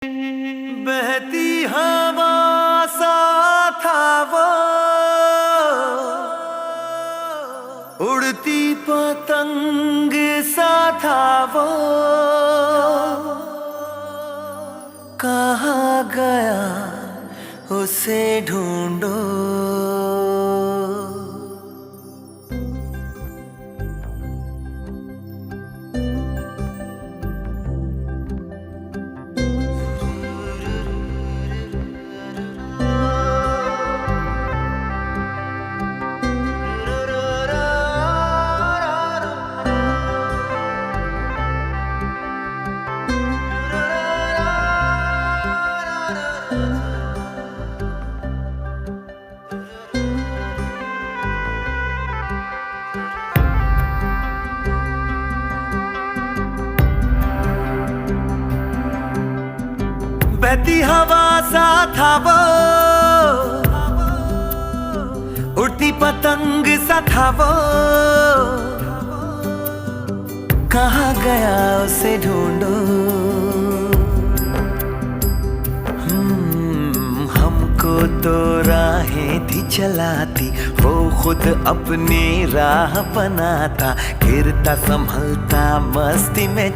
बहती हवा सा था वो, उड़ती पतंग सा था वो, कहाँ गया उसे ढूंढो। बहती हवा सा था वो, उड़ती पतंग सा था वो, कहाँ गया उसे ढूंढो। हमको तो राहें थी चलाती, वो खुद अपनी राह बनाता, गिरता संभलता मस्ती में।